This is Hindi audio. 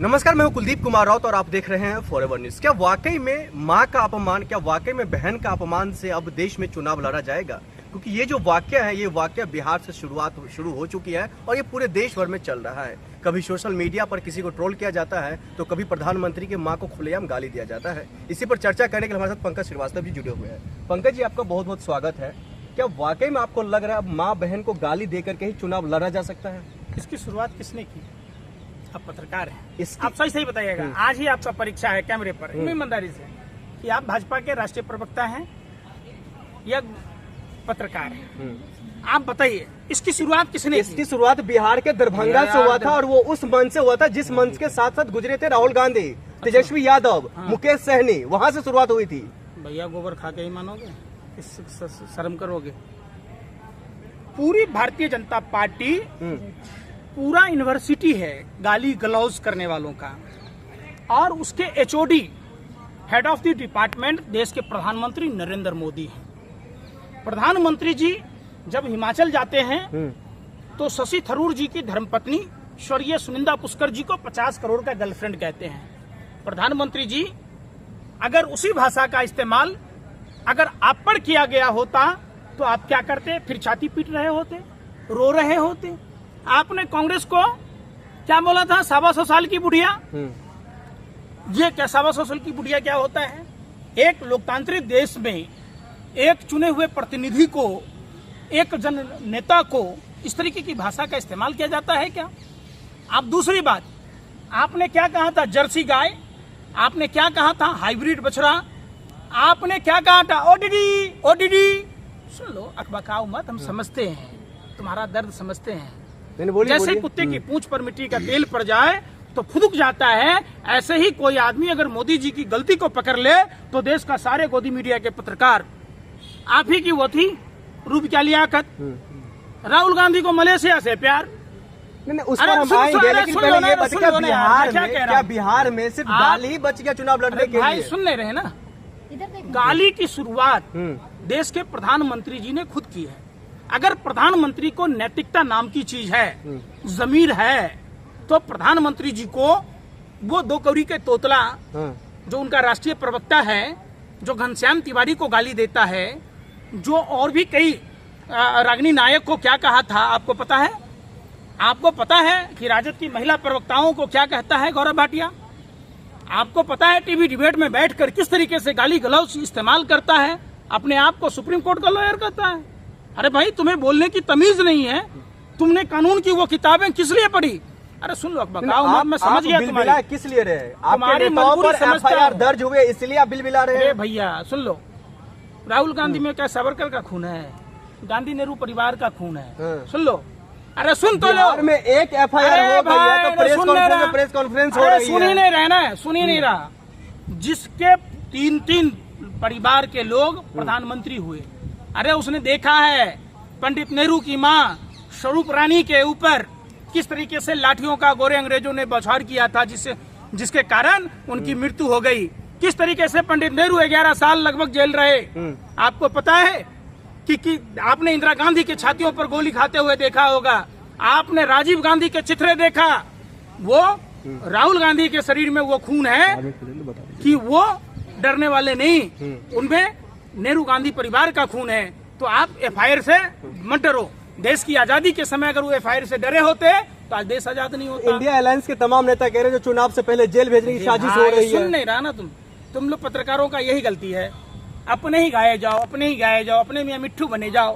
नमस्कार, मैं हूं कुलदीप कुमार राउत और आप देख रहे हैं फॉरएवर न्यूज। क्या वाकई में मां का अपमान, क्या वाकई में बहन का अपमान से अब देश में चुनाव लड़ा जाएगा? क्योंकि ये जो वाकया है, ये वाकया बिहार से शुरू हो चुकी है और ये पूरे देश भर में चल रहा है। कभी सोशल मीडिया पर किसी को ट्रोल किया जाता है तो कभी प्रधानमंत्री की मां को खुलेआम गाली दिया जाता है। इसी पर चर्चा करने के लिए हमारे साथ पंकज श्रीवास्तव जी जुड़े हुए हैं। पंकज जी, आपका बहुत बहुत स्वागत है। क्या वाकई में आपको लग रहा है अब माँ बहन को गाली दे करके ही चुनाव लड़ा जा सकता है? इसकी शुरुआत किसने की? आप पत्रकार हैं, आप सही बताइएगा। आज ही आपका परीक्षा है कैमरे पर, ईमानदारी से, कि आप भाजपा के राष्ट्रीय प्रवक्ता हैं या पत्रकार हैं। आप बताइए, इसकी शुरुआत किसने की? इसकी शुरुआत बिहार के दरभंगा से हुआ था और वो उस मंच से हुआ था जिस मंच के साथ साथ गुजरे थे राहुल गांधी, तेजस्वी यादव, मुकेश सहनी। वहाँ से शुरुआत हुई थी। भैया, गोबर खा के ही मानोगे? शर्म करोगे? पूरी भारतीय जनता पार्टी पूरा यूनिवर्सिटी है गाली गलौज करने वालों का, और उसके HOD, head of the department, देश के प्रधानमंत्री नरेंद्र मोदी हैं। प्रधानमंत्री जी जब हिमाचल जाते हैं तो शशि थरूर जी की धर्मपत्नी स्वर्गीय सुनिंदा पुष्कर जी को 50 करोड़ का गर्लफ्रेंड कहते हैं। प्रधानमंत्री जी अगर उसी भाषा का इस्तेमाल अगर आप पर किया गया होता तो आप क्या करते? फिर छाती पीट रहे होते, रो रहे होते। आपने कांग्रेस को क्या बोला था? 125 साल की बुढ़िया। ये क्या 125 साल की बुढ़िया क्या होता है? एक लोकतांत्रिक देश में एक चुने हुए प्रतिनिधि को, एक जन नेता को इस तरीके की भाषा का इस्तेमाल किया जाता है क्या? आप दूसरी बात, आपने क्या कहा था? जर्सी गाय। आपने क्या कहा था? हाइब्रिड बछड़ा। आपने क्या कहा था? ओडीडी। सुन लो, अकबकाओ मत, हम समझते हैं, तुम्हारा दर्द समझते हैं। जैसे कुत्ते की पूंछ पर मिट्टी का तेल पड़ जाए तो फुदक जाता है, ऐसे ही कोई आदमी अगर मोदी जी की गलती को पकड़ ले तो देश का सारे गोदी मीडिया के पत्रकार, आप ही की वो थी रूप क्या लियाकत, राहुल गांधी को मलेशिया से प्यार। नहीं, उस पर हम आएंगे, लेकिन पहले ये बताइए, बिहार में सिर्फ गाली ही बच गया चुनाव लड़ने के लिए? भाई सुन ले रहे ना, गाली की शुरुआत देश के प्रधानमंत्री जी ने खुद की है। अगर प्रधानमंत्री को नैतिकता नाम की चीज है, जमीर है, तो प्रधानमंत्री जी को वो 2 कौड़ी के तोतला जो उनका राष्ट्रीय प्रवक्ता है, जो घनश्याम तिवारी को गाली देता है, जो और भी कई रागिनी नायक को क्या कहा था आपको पता है? आपको पता है कि राजद की महिला प्रवक्ताओं को क्या कहता है गौरव भाटिया? आपको पता है टीवी डिबेट में बैठकर किस तरीके से गाली गलौज इस्तेमाल करता है? अपने आप को सुप्रीम कोर्ट का लॉयर कहता है। अरे भाई, तुम्हें बोलने की तमीज नहीं है? तुमने कानून की वो किताबें किस लिए पढ़ी? अरे सुन लो, मैं समझ गया तुम्हारी किस लिए रहे, आपके नेताओं पर एफआईआर दर्ज हुए इसलिए आप बिलबिला रहे हैं। भैया सुन लो, राहुल गांधी में क्या सावरकर का खून है? गांधी नेहरू परिवार का खून है। सुन लो, अरे सुन तो लो, में एक एफआईआर हो गई है तो प्रेस कॉन्फ्रेंस हो रही है। सुन ही नहीं रहे ना, सुन ही नहीं रहा। जिसके 3 परिवार के लोग प्रधानमंत्री हुए, अरे उसने देखा है पंडित नेहरू की माँ स्वरूप रानी के ऊपर किस तरीके से लाठियों का गोरे अंग्रेजों ने बौछार किया था, जिसके कारण उनकी मृत्यु हो गई। किस तरीके से पंडित नेहरू 11 साल लगभग जेल रहे। आपको पता है कि आपने इंदिरा गांधी के छातियों पर गोली खाते हुए देखा होगा। आपने राजीव गांधी के चित्रे देखा। वो राहुल गांधी के शरीर में वो खून है कि वो डरने वाले नहीं, उनमें नेहरू गांधी परिवार का खून है। तो आप एफआईआर से मत डरो। देश की आजादी के समय अगर वो एफआईआर से डरे होते तो आज देश आजाद नहीं होता। इंडिया अलायंस के तमाम नेता कह रहे हैं जो चुनाव से पहले जेल भेजने की साजिश हो रही है। सुन नहीं रहा ना तुम लोग पत्रकारों का यही गलती है। अपने ही गाए जाओ, अपने मियां मिट्ठू बने जाओ।